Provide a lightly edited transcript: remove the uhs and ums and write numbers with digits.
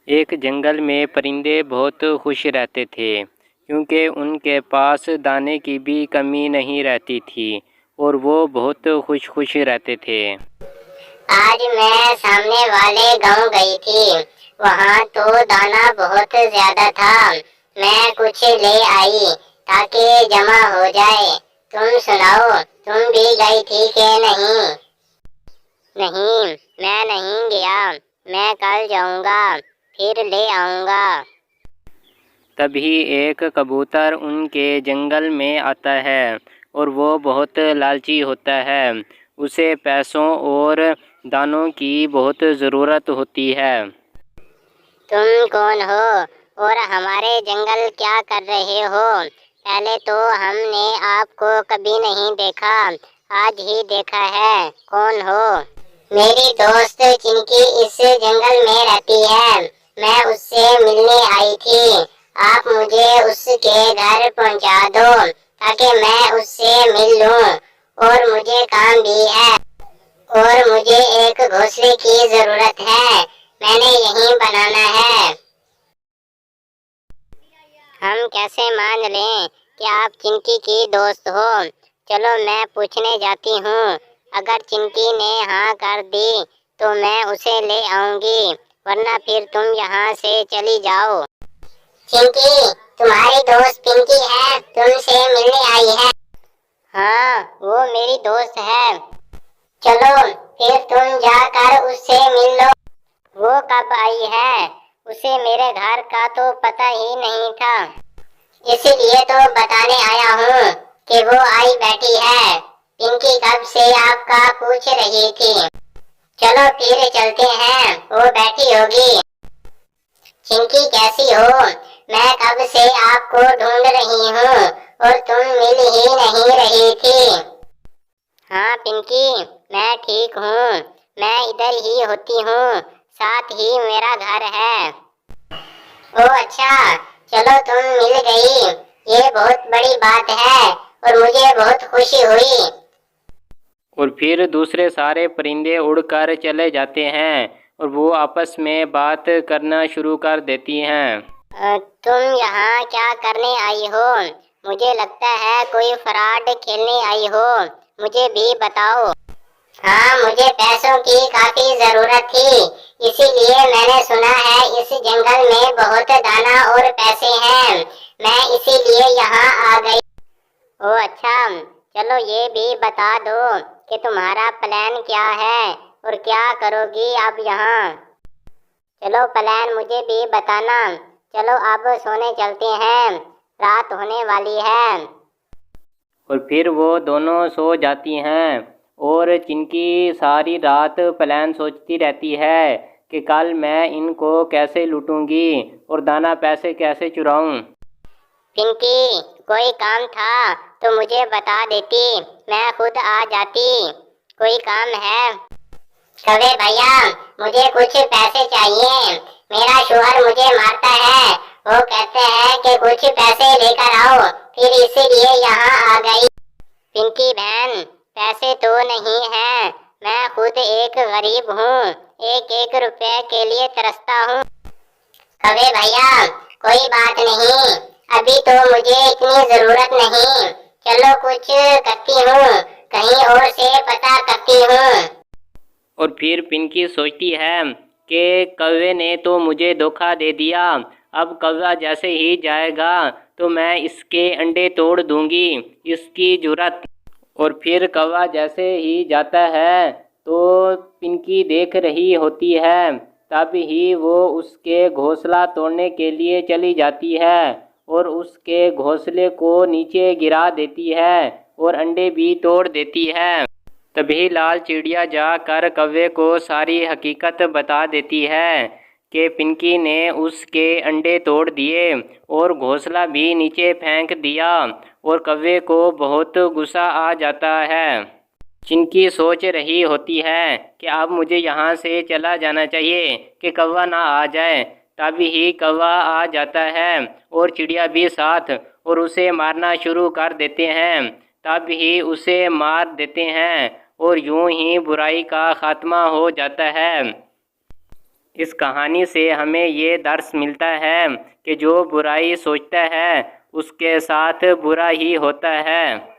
एक जंगल में परिंदे बहुत खुश रहते थे क्योंकि उनके पास दाने की भी कमी नहीं रहती थी और वो बहुत खुश रहते थे। आज मैं सामने वाले गांव गई थी। वहाँ तो दाना बहुत ज्यादा था। मैं कुछ ले आई ताकि जमा हो जाए। तुम सुनाओ, तुम भी गई थी कि नहीं? नहीं, मैं नहीं गया। मैं कल जाऊंगा, फिर ले आऊंगा। तभी एक कबूतर उनके जंगल में आता है और वो बहुत लालची होता है। उसे पैसों और दानों की बहुत ज़रूरत होती है। तुम कौन हो और हमारे जंगल क्या कर रहे हो? पहले तो हमने आपको कभी नहीं देखा, आज ही देखा है। कौन हो? मेरी दोस्त चिंकी इस जंगल में रहती है। मैं उससे मिलने आई थी। आप मुझे उसके घर पहुंचा दो ताकि मैं उससे मिल लूं। और मुझे काम भी है और मुझे एक घोंसले की जरूरत है। मैंने यहीं बनाना है। हम कैसे मान लें कि आप चिंकी की दोस्त हो? चलो मैं पूछने जाती हूँ। अगर चिंकी ने हाँ कर दी तो मैं उसे ले आऊंगी, वरना फिर तुम यहाँ से चली जाओ। चिंकी, तुम्हारी दोस्त पिंकी है, तुमसे मिलने आई है। हाँ, वो मेरी दोस्त है। चलो फिर तुम जाकर उससे मिल लो। वो कब आई है? उसे मेरे घर का तो पता ही नहीं था। इसीलिए तो बताने आया हूँ कि वो आई बैठी है। पिंकी कब से आपका पूछ रही थी। चलो फिर चलते हैं, वो बैठी होगी। चिंकी कैसी हो? मैं कब से आपको ढूंढ रही हूँ और तुम मिल ही नहीं रही थी। हाँ पिंकी, मैं ठीक हूँ। मैं इधर ही होती हूँ, साथ ही मेरा घर है। ओह अच्छा, चलो तुम मिल गई, ये बहुत बड़ी बात है और मुझे बहुत खुशी हुई। और फिर दूसरे सारे परिंदे उड़कर चले जाते हैं और वो आपस में बात करना शुरू कर देती हैं। तुम यहाँ क्या करने आई हो? मुझे लगता है कोई फ्रॉड खेलने आई हो। मुझे भी बताओ। हाँ, मुझे पैसों की काफी जरूरत थी, इसीलिए मैंने सुना है इस जंगल में बहुत दाना और पैसे हैं। मैं इसीलिए यहाँ आ गई। ओह अच्छा, चलो ये भी बता दो कि तुम्हारा प्लान क्या है और क्या करोगी अब यहाँ? चलो प्लान मुझे भी बताना। चलो अब सोने चलते हैं, रात होने वाली है। और फिर वो दोनों सो जाती हैं और चिंकी सारी रात प्लान सोचती रहती है कि कल मैं इनको कैसे लूटूंगी और दाना पैसे कैसे चुराऊं। पिंकी, कोई काम था तो मुझे बता देती, मैं खुद आ जाती। कोई काम है? कवे भैया, मुझे कुछ पैसे चाहिए। मेरा शोहर मुझे मारता है। वो कहते हैं कि कुछ पैसे लेकर आओ, फिर इसीलिए यहाँ आ गई। पिंकी बहन, पैसे तो नहीं है। मैं खुद एक गरीब हूँ, एक एक रुपए के लिए तरसता हूँ। कवे भैया, कोई बात नहीं, अभी तो मुझे इतनी जरूरत नहीं। चलो कुछ करती हूँ, कहीं और से पता करती हूँ। और फिर पिंकी सोचती है कि कौवे ने तो मुझे धोखा दे दिया। अब कौवा जैसे ही जाएगा तो मैं इसके अंडे तोड़ दूंगी, इसकी जुर्रत। और फिर कौवा जैसे ही जाता है तो पिंकी देख रही होती है, तब ही वो उसके घोंसला तोड़ने के लिए चली जाती है और उसके घोंसले को नीचे गिरा देती है और अंडे भी तोड़ देती है। तभी लाल चिड़िया जाकर कौवे को सारी हकीकत बता देती है कि पिंकी ने उसके अंडे तोड़ दिए और घोंसला भी नीचे फेंक दिया और कौवे को बहुत गुस्सा आ जाता है। चिंकी सोच रही होती है कि अब मुझे यहाँ से चला जाना चाहिए कि कौवा ना आ जाए। तभी ही कौवा आ जाता है और चिड़िया भी साथ और उसे मारना शुरू कर देते हैं। तब ही उसे मार देते हैं और यूं ही बुराई का खात्मा हो जाता है। इस कहानी से हमें ये दर्स मिलता है कि जो बुराई सोचता है उसके साथ बुरा ही होता है।